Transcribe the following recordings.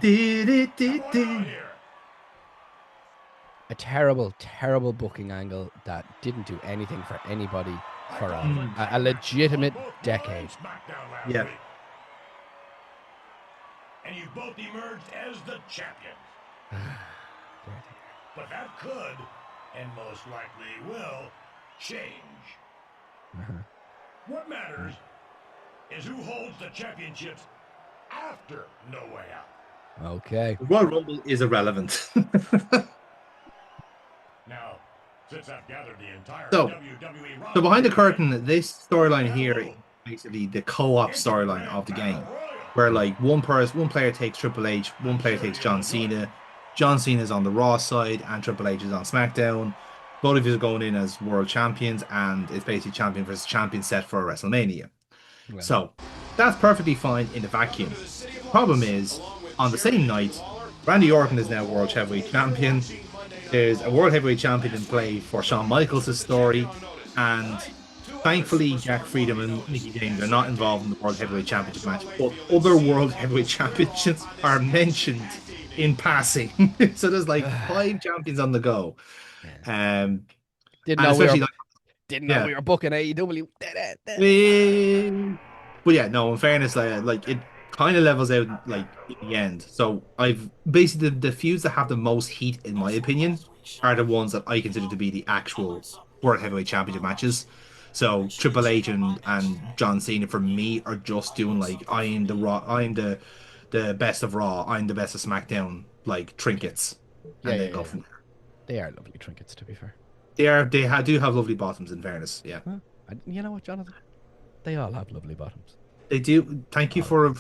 Did it, did, Going on did. here? A terrible, terrible booking angle that didn't do anything for anybody for a legitimate decade. Smackdown last Yeah. week. And you both emerged as the champions. But that could, and most likely will, change. What matters is who holds the championships after No Way Out. Okay. The Royal Rumble is irrelevant. Now, since I've gathered the entire So- WWE roster, So behind the curtain, this storyline here is basically the co-op storyline of the game, where like one player takes Triple H, one player takes John Cena. John Cena's on the Raw side, and Triple H is on SmackDown. Both of you are going in as world champions, and it's basically champion versus champion set for WrestleMania. Well. So that's perfectly fine in the vacuum. Problem is, on the same night, Randy Orton is now world heavyweight champion. There's a world heavyweight champion in play for Shawn Michaels' story, and thankfully Jack Freedom and Mickey James are not involved in the world heavyweight championship match, but other world heavyweight championships are mentioned in passing. So there's like 5 champions on the go. Didn't and know especially didn't know yeah. we were booking AEW. But yeah, no, in fairness, like it kind of levels out like in the end. So I've basically the feuds that have the most heat, in my opinion, are the ones that I consider to be the actual World Heavyweight Championship matches. So Triple H and John Cena for me are just doing like I'm the best of Raw, I'm the best of SmackDown, like trinkets, and they go from there. They are lovely trinkets, to be fair. They do have lovely bottoms, in fairness. Yeah, You know what, Jonathan? They all have lovely bottoms. they do. Thank you for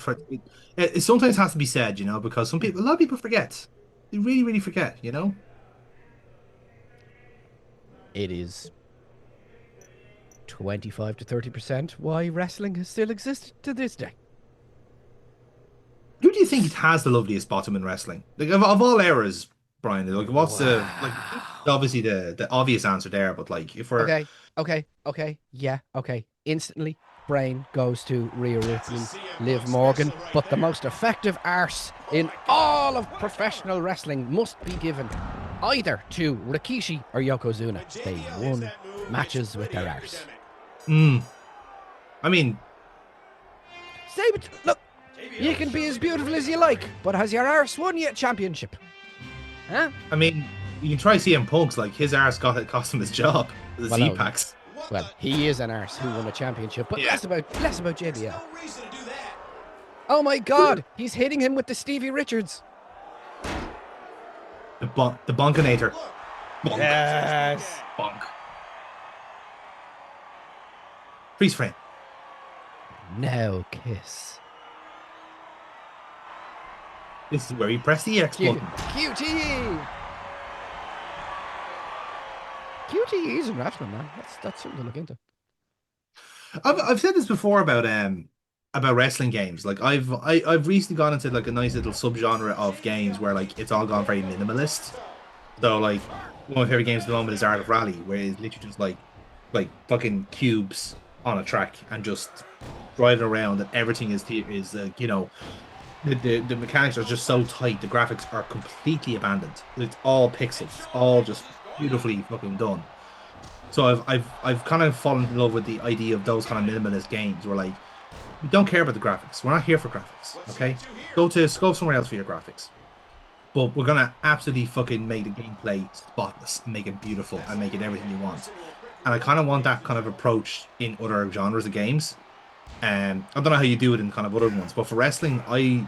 it. Sometimes has to be said, you know, because a lot of people forget. They really, really forget, you know. It is 25 to 30% why wrestling has still existed to this day. Who do you think has the loveliest bottom in wrestling? Like of all eras, Brian. Like what's the like? Obviously the obvious answer there, but like if we're Okay. Yeah, okay. Instantly, brain goes to Rhea Ripley, Liv Morgan, but the most effective arse in all of professional wrestling must be given either to Rikishi or Yokozuna. They won matches with their arse. I mean, Save it. Look, you can be as beautiful as you like, but has your arse won you a championship? Huh? I mean, you can try CM Punk's, like his arse cost him his job. The Well, Z no. packs. Well, he is an arse who won a championship, but Yeah. less about JBL. Oh my God, he's hitting him with the Stevie Richards. The Bonkinator. Bonk. Yes. Bonk. Freeze frame. Now kiss. This is where you press the X button. QTE. QTE is in wrestling, man. That's something to look into. I've said this before about wrestling games. Like I've recently gone into like a nice little subgenre of games where like it's all gone very minimalist. So like one of my favorite games at the moment is Art of Rally, where it's literally just like fucking cubes on a track and just driving around, and everything is you know, the mechanics are just so tight. The graphics are completely abandoned. It's all pixels. It's all just beautifully fucking done. So I've kind of fallen in love with the idea of those kind of minimalist games where like we don't care about the graphics. We're not here for graphics, okay? Go somewhere else for your graphics. But we're gonna absolutely fucking make the gameplay spotless, and make it beautiful, and make it everything you want. And I kind of want that kind of approach in other genres of games. I don't know how you do it in kind of other ones, but for wrestling, I've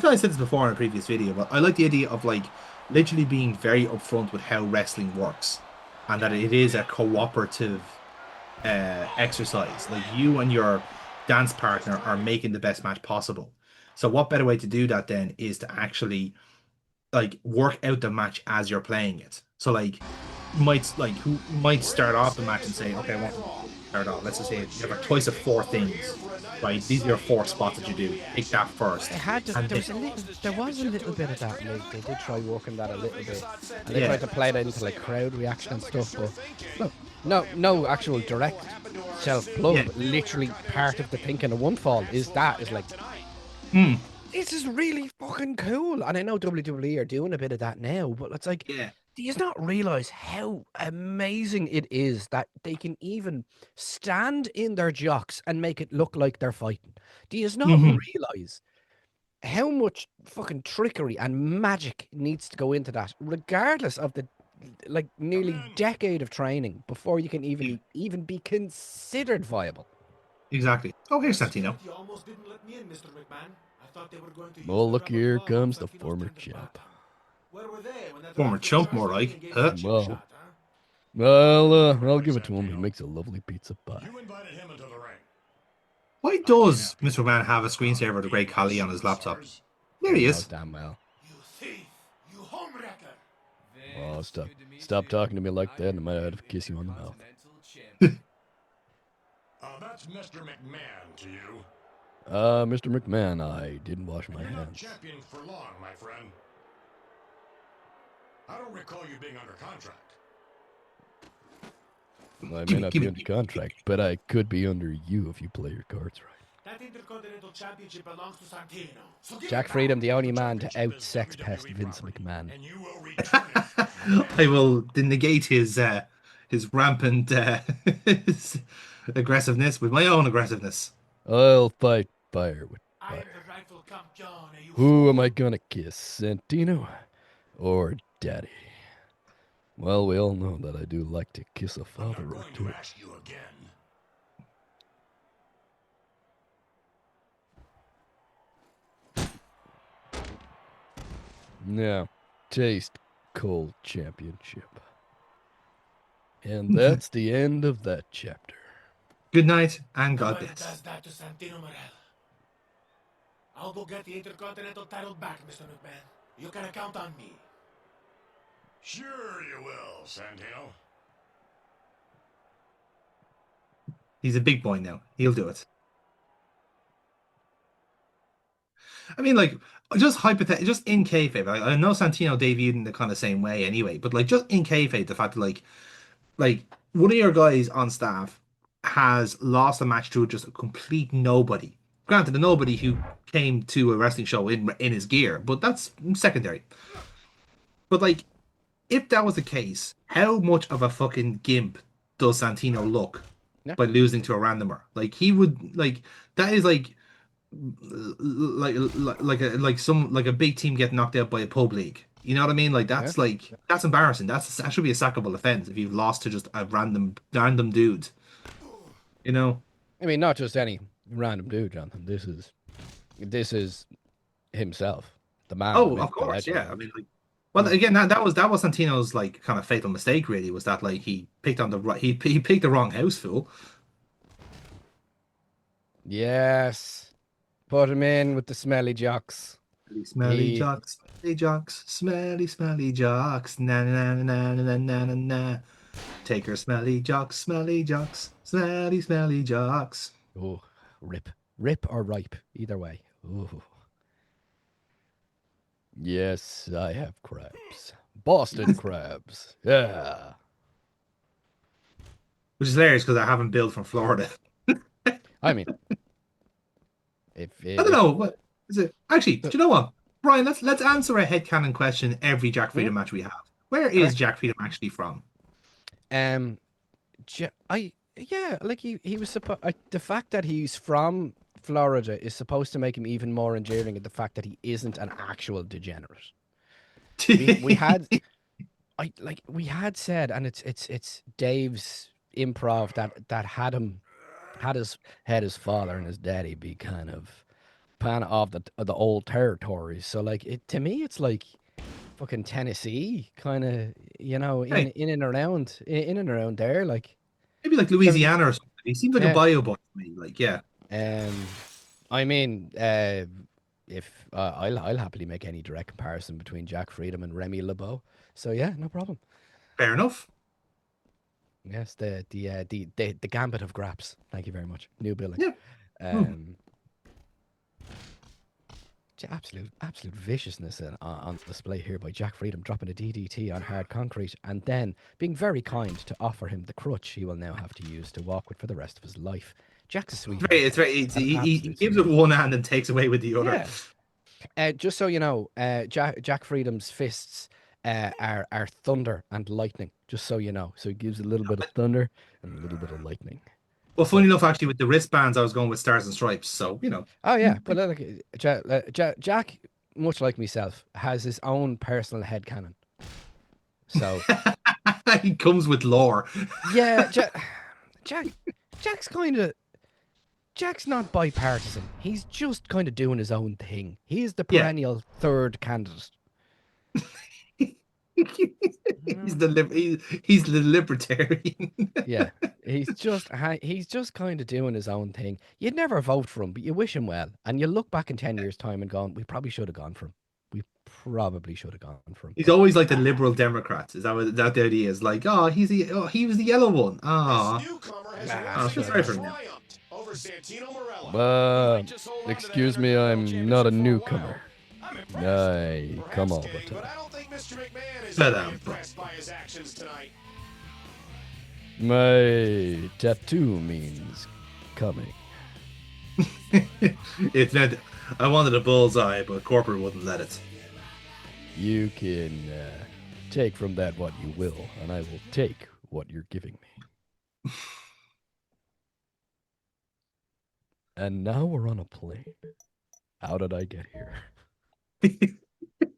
said this before in a previous video, but I like the idea of like literally being very upfront with how wrestling works, and that it is a cooperative exercise. Like you and your dance partner are making the best match possible. So what better way to do that then is to actually like work out the match as you're playing it. So like who might start off the match and say, okay, I want to start off. Let's just say you have a choice of 4 things, right? These are your 4 spots that you do. Pick that first. There was a little bit of that. And they did try working that a little bit, and they tried to play that into like crowd reaction and stuff. But no actual direct self plug. Yeah. Literally part of the thinking of one fall is like. this is really fucking cool. And I know WWE are doing a bit of that now, but it's like, Yeah. do you not realize how amazing it is that they can even stand in their jocks and make it look like they're fighting? Do you not Hmm. realize how much fucking trickery and magic needs to go into that, regardless of the like nearly decade of training before you can Yeah, even be considered viable? exactly. Oh, here's Santino. Security almost didn't let me in, Mr. McMahon. I thought they were going to use Well, the look, rubber here glove on comes the Santino's former tender champ. spot. Where were they when that Former ref chump, more charged me like. and gave me Huh? a chip Well, shot, huh? I'll give it to him. He makes a lovely pizza pie. You invited him into the ring. Why I can't does have people Mr. Man have a screensaver of the Great beating my Khali on his laptop? superstars. There he He knows is. damn well. You thief! You homewrecker! Oh, stop talking to me like that, and I might have to kiss you on the mouth. That's Mr. McMahon to you. Mr. McMahon, I didn't wash my You're not hands. champion for long, my friend. I don't recall you being under contract. I Give may me- not give be me- under contract, but I could be under you if you play your cards right. That Intercontinental Championship belongs to Santino. So give Jack it back. Freedom, the only man to Championship out is sex WWE pest Vince property, McMahon. and you will return it. I will negate his rampant his aggressiveness with my own aggressiveness. I'll fight fire with I am fire. the rightful campione, you Who fool. am I gonna kiss, Santino or Daddy? Well, we all know that I do like to kiss a I'm father not or going two. to ask you again. Now, taste cold championship. And that's the end of that chapter. Good night and God Whoever bless. does that to Santino Morel, I'll go get the Intercontinental title back, Mr. McMahon. You can count on me. Sure you will, Santino. He's a big boy now. He'll do it. I mean, like, just hypothetically, just in kayfabe. I know Santino debuted in the kind of same way anyway, but like, just in kayfabe, the fact that like one of your guys on staff has lost a match to just a complete nobody. Granted, a nobody who came to a wrestling show in his gear, but that's secondary. But like, if that was the case, how much of a fucking gimp does Santino look Yeah. by losing to a randomer? Like he would like that is like a big team getting knocked out by a pub league. You know what I mean? Like that's embarrassing. That should be a sackable offense if you've lost to just a random dude. You know? I mean, not just any random dude, Jonathan. This is himself, the man. the Oh, myth, of the course, legend. yeah. I mean, like, well, again, that was Santino's like kind of fatal mistake. Really, was that like he picked on the right he picked the wrong house fool. Yes. Put him in with the smelly jocks. Smelly He- jocks, smelly jocks, smelly jocks, na na na na na na na na. Take her smelly jocks, smelly jocks. Oh, rip or ripe, either way. Ooh. Yes, I have crabs. Boston crabs. Yeah. Which is hilarious because I haven't billed from Florida. I mean, if I don't know what is it. Actually, do you know what, Brian? Let's answer a headcanon question every Jack Freedom match we have. Where is Correct. Jack Freedom actually from? Like he was supposed. The fact that he's from Florida is supposed to make him even more endearing. And the fact that he isn't an actual degenerate. We had, we had said, and it's Dave's improv that had his father and his daddy be kind of the old territories. So like to me, it's like fucking Tennessee, kind of, Hey. in and around there, like. Maybe like Louisiana or something. He seems like Yeah. a bio boy to me. Like, yeah. I mean, if I'll happily make any direct comparison between Jack Freedom and Remy LeBeau. So yeah, no problem. Fair enough. Yes, the gambit of graps. Thank you very much. New billing. Yeah. Absolute viciousness on display here by Jack Freedom, dropping a DDT on hard concrete and then being very kind to offer him the crutch he will now have to use to walk with for the rest of his life. Jack's a sweet. It's very. An He absolute gives sweet. with one hand and takes away with the other. Yeah. Just so you know, Jack Freedom's fists are thunder and lightning. Just so you know, so he gives a little bit of thunder and a little bit of lightning. Well, So, funny enough, actually, with the wristbands, I was going with Stars and Stripes. So, you know. oh yeah, but look, Jack, much like myself, has his own personal headcanon. So He comes with lore. yeah, Jack's kind of Jack's not bipartisan. He's just kind of doing his own thing. He's the Yeah. perennial third candidate. He's the libertarian. Yeah, he's just kind of doing his own thing. You'd never vote for him, but you wish him well, and you look back in 10 years' time and gone, we probably should have gone for him. We probably should have gone for him. He's always like the liberal Democrats. Is that the idea? Is like, oh, he was the yellow one. Oh, Nah, I feel sorry for him now. Over Santino Morella. Excuse me, I'm not a newcomer. I come all the But time. I don't think Mr. McMahon is Shut very up. impressed by his actions tonight. My tattoo means coming. It's not. I wanted a bullseye, but corporate wouldn't let it. You can take from that what you will, and I will take what you're giving me. And now we're on a plane. How did I get here?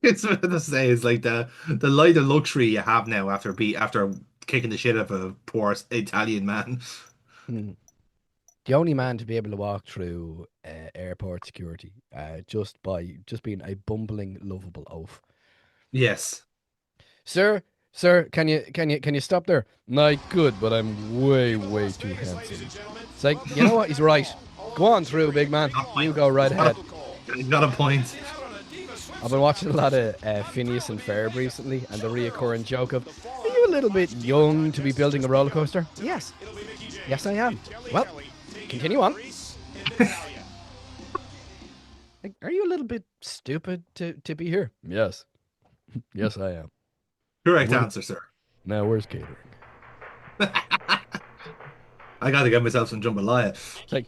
It's what to say. It's like the light of luxury you have now after kicking the shit out of a poor Italian man. The only man to be able to walk through airport security just being a bumbling, lovable oaf. Yes. Sir, can you stop there? No, good, but I'm way too handsome. It's like, you know what? He's right. Go on through, big man. You go right ahead. He's got a point. I've been watching a lot of Phineas and Ferb recently, and the reoccurring joke of, are you a little bit young to be building a roller coaster? Yes. Yes, I am. Well, continue on. Like, are you a little bit stupid to be here? Yes. Yes, I am. Correct answer, sir. Now, where's catering? I got to get myself some jambalaya. It's like,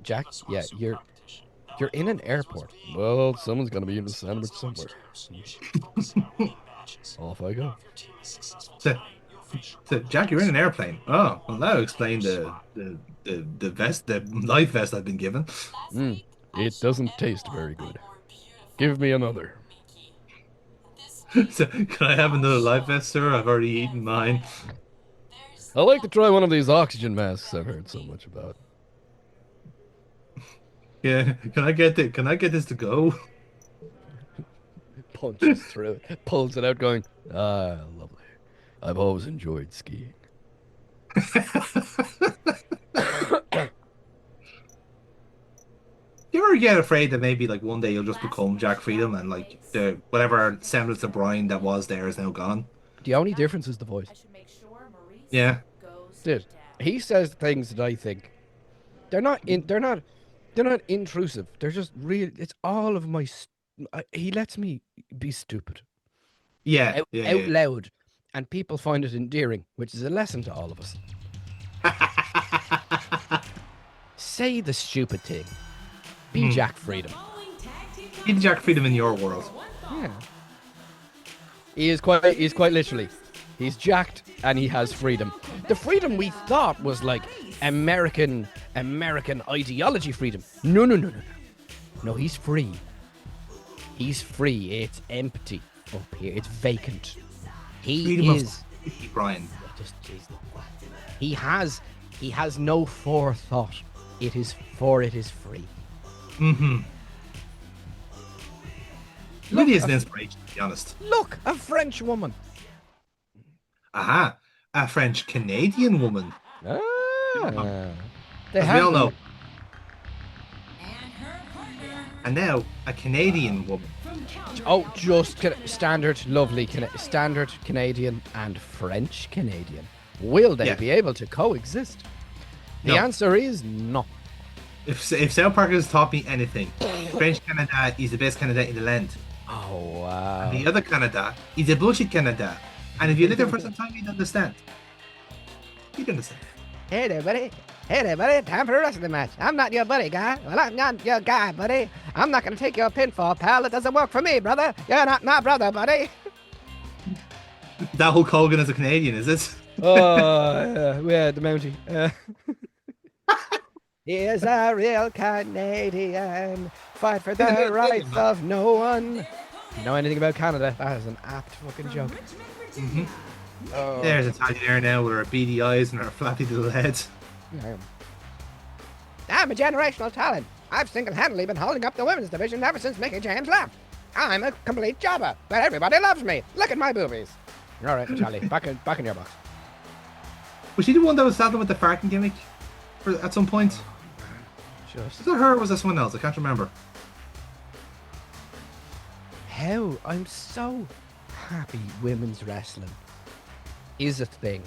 Jack, yeah, you're in an airport. Well, someone's gonna be in the sandwich somewhere. Off I go. So, Jack, you're in an airplane. Oh, well, that'll explain the life vest I've been given. It doesn't taste very good. Give me another. So, can I have another life vest, sir? I've already eaten mine. I'd like to try one of these oxygen masks I've heard so much about. Yeah, can I get this to go? Punches through it, pulls it out, going, ah, lovely. I've always enjoyed skiing. You ever get afraid that maybe like one day you'll just become Jack Freedom and like the whatever semblance of Brian that was there is now gone? The only difference is the voice. Yeah. Dude, he says things that I think they're not intrusive. They're just real. It's all of my. He lets me be stupid. Yeah. Out loud, and people find it endearing, which is a lesson to all of us. Say the stupid thing. Be Jack Freedom. Be Jack Freedom in your world. Yeah. He's quite literally. He's jacked and he has freedom. The freedom we thought was like American ideology freedom. No. No, he's free. He's free. It's empty up here. It's vacant. Freedom of Brian. He has no forethought. It is free. Mm-hmm. Really is an inspiration, to be honest. Look, a French woman. Aha, a French Canadian woman. They As we have all them. know. And now a Canadian woman. Oh, just standard, lovely, standard Canadian and French Canadian. Will they be able to coexist? The answer is no. If South Park has taught me anything, French Canada is the best Canada in the land. Oh, wow. And the other Canada is a bullshit Canada. And if you live there for some time, you'd understand. You'd understand. Hey there, buddy. Hey there, buddy. Time for a wrestling match. I'm not your buddy, guy. Well, I'm not your guy, buddy. I'm not going to take your pinfall, pal. It doesn't work for me, brother. You're not my brother, buddy. That Hulk Hogan is a Canadian, is it? Oh, yeah, the Mountie. He is a real Canadian. Fight for the rights of no one. You know anything about Canada? That is an apt fucking joke. Mm-hmm. Oh. There's a Tanya there now with her beady eyes and her flappy little head. Yeah. I'm a generational talent. I've single-handedly been holding up the women's division ever since Mickey James left. I'm a complete jobber, but everybody loves me. Look at my boobies. All right, Charlie, back in your box. Was she the one that was saddled with the farting gimmick at some point? Just Was that her or was that someone else? I can't remember. how I'm so happy women's wrestling is a thing,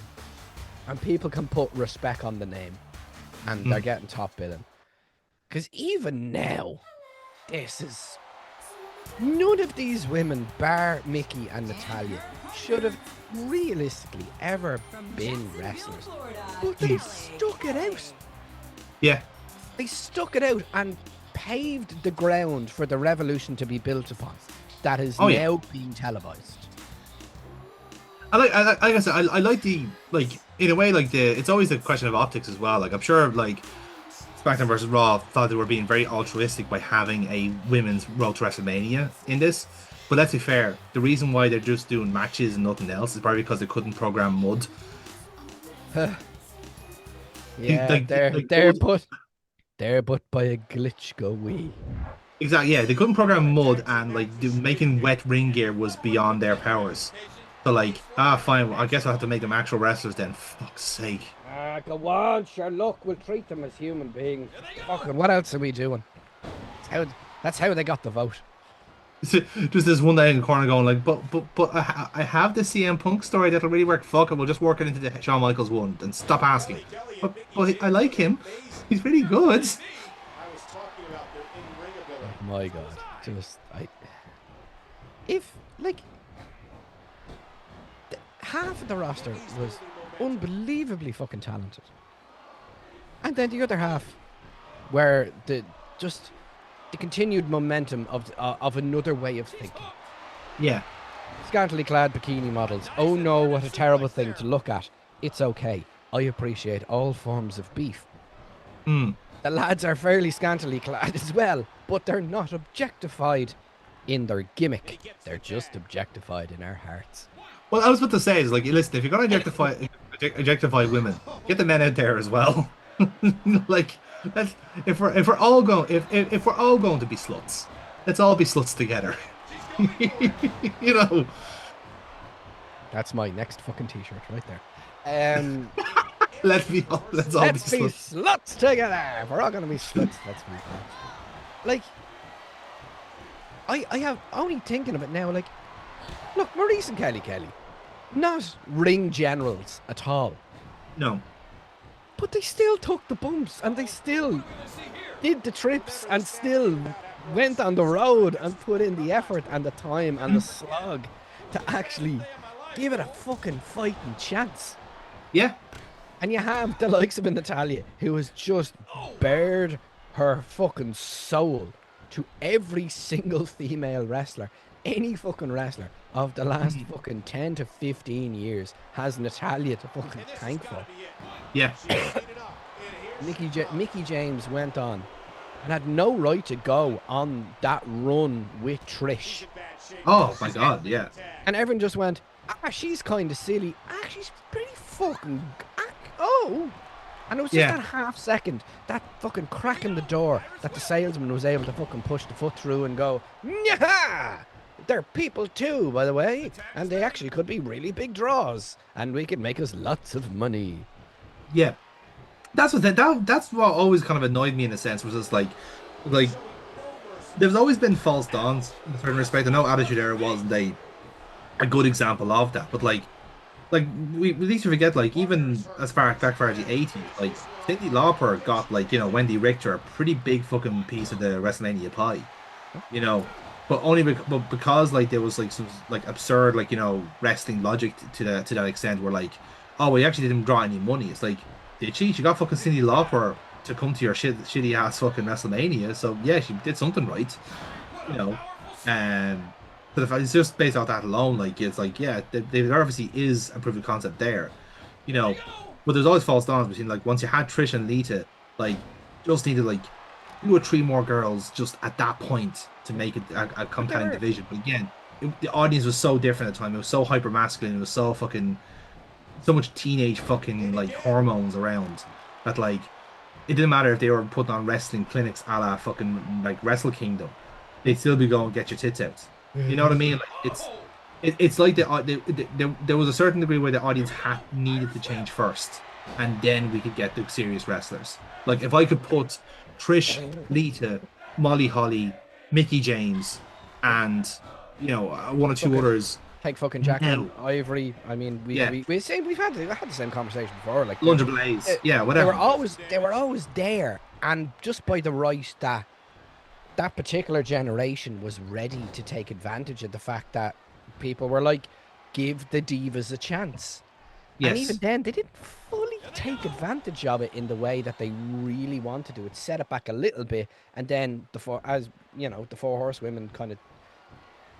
and people can put respect on the name, and they're getting top billing. Because even now, this is none of these women, bar Mickey and Natalia, should have realistically ever been wrestlers, but they stuck it out. Yeah. They stuck it out and paved the ground for the revolution to be built upon. That is now being televised. Like I said, I like the, like, in a way, like, it's always a question of optics as well. Like, I'm sure, like, SmackDown versus Raw thought they were being very altruistic by having a women's Road to WrestleMania in this. But let's be fair, the reason why they're just doing matches and nothing else is probably because they couldn't program mud. Yeah, Like, they're but by a glitch go we. Exactly, yeah, they couldn't program mud, and like making wet ring gear was beyond their powers. So like, fine, well, I guess I'll have to make them actual wrestlers then. Fuck's sake. Go on, sure, look, we'll treat them as human beings. Fucking, what else are we doing? That's how they got the vote. Just this one guy in the corner going like, but I have the CM Punk story that'll really work. Fuck it, we'll just work it into the Shawn Michaels one and stop asking. But I like him. He's really good. Oh my God, if like half of the roster was unbelievably fucking talented, and then the other half were the continued momentum of another way of thinking. Yeah. Scantily clad bikini models. Oh no, what a terrible thing to look at. It's okay. I appreciate all forms of beef. The lads are fairly scantily clad as well, but they're not objectified in their gimmick. They're just objectified in our hearts. Well, I was about to say is like, listen, if you're gonna objectify women, get the men out there as well. Like, if we're all going to be sluts, let's all be sluts together. You know. That's my next fucking t-shirt right there. Let's all be sluts together. If we're all gonna be sluts, let's be sluts. Like, I have only thinking of it now. Like, look, Maurice and Kelly, not ring generals at all. No. But they still took the bumps, and they still did the trips, and still went on the road and put in the effort and the time and the slog to actually give it a fucking fighting chance. Yeah. And you have the likes of Natalia, who has just bared her fucking soul to every single female wrestler. Any fucking wrestler of the last fucking 10 to 15 years has Natalia to fucking thank for. Yeah. Mickey James went on and had no right to go on that run with Trish. Oh my God, yeah. And everyone just went, she's kind of silly. She's pretty fucking... And it was just that half second, that fucking crack in the door, that the salesman was able to fucking push the foot through and go, Nyaha! They're people too, by the way, and they actually could be really big draws, and we could make us lots of money. Yeah. That's what always kind of annoyed me in a sense, was just like there's always been false dawns in a certain respect. I know Attitude Era wasn't a good example of that, but like we need to forget, like, even as far as the 80s, like Cyndi Lauper got, like, you know, Wendy Richter a pretty big fucking piece of the WrestleMania pie, you know, but because like there was like some like absurd, like, you know, wrestling logic to that extent, where like, oh, we actually didn't draw any money. It's like Did she? She got fucking Cyndi Lauper to come to your shitty ass fucking WrestleMania. So yeah, she did something right. You know, but if it's just based off that alone, like it's like yeah, there obviously is a proof of concept there. You know, but there's always false dawns between like once you had Trish and Lita, like just needed like 2 or 3 more girls just at that point to make it a compelling division. But again, the audience was so different at the time. It was so hyper masculine. It was so fucking so much teenage fucking like hormones around that like it didn't matter if they were putting on wrestling clinics a la fucking like Wrestle Kingdom. They'd still be going get your tits out. You know what I mean? Like, it's like there was a certain degree where the audience needed to change first, and then we could get the serious wrestlers. Like if I could put Trish, Lita, Molly Holly, Mickey James, and you know 1 or 2 others. Take fucking Jacqueline Ivory. I mean, we've had the same conversation before. Like Lunger Blaze, yeah, whatever. They were always there, and just by the right that particular generation was ready to take advantage of the fact that people were like, give the divas a chance. Yes. And even then, they didn't fully take advantage of it in the way that they really wanted to. It set it back a little bit, and then the four horsewomen kind of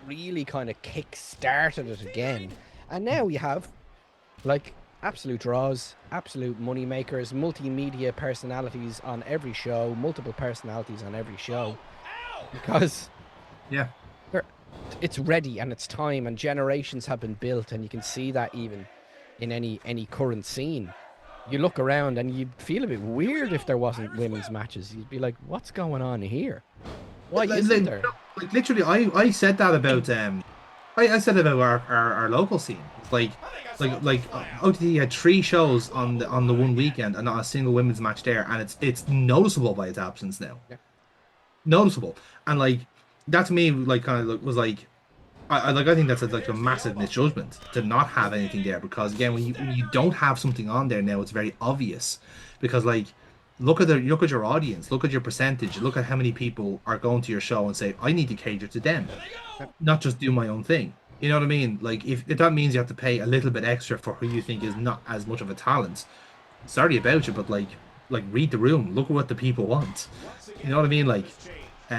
really kick-started it again. And now you have like absolute draws, absolute money makers, multimedia personalities on every show, multiple personalities on every show, because it's ready and it's time, and generations have been built, and you can see that even in any current scene. You look around and you'd feel a bit weird if there wasn't women's matches. You'd be like, what's going on here? Why isn't there? Like literally, I said that about I said about our local scene. Like OTT had 3 shows on the 1 weekend and not a single women's match there, and it's noticeable by its absence now. Yeah. Noticeable, and like that to me like kind of was like I think that's like a massive misjudgment to not have anything there, because again when you don't have something on there now, it's very obvious, because like look at your audience, look at your percentage, look at how many people are going to your show and say I need to cater to them, not just do my own thing. You know what I mean? Like if that means you have to pay a little bit extra for who you think is not as much of a talent, sorry about you, but like read the room, look at what the people want. You know what I mean? Like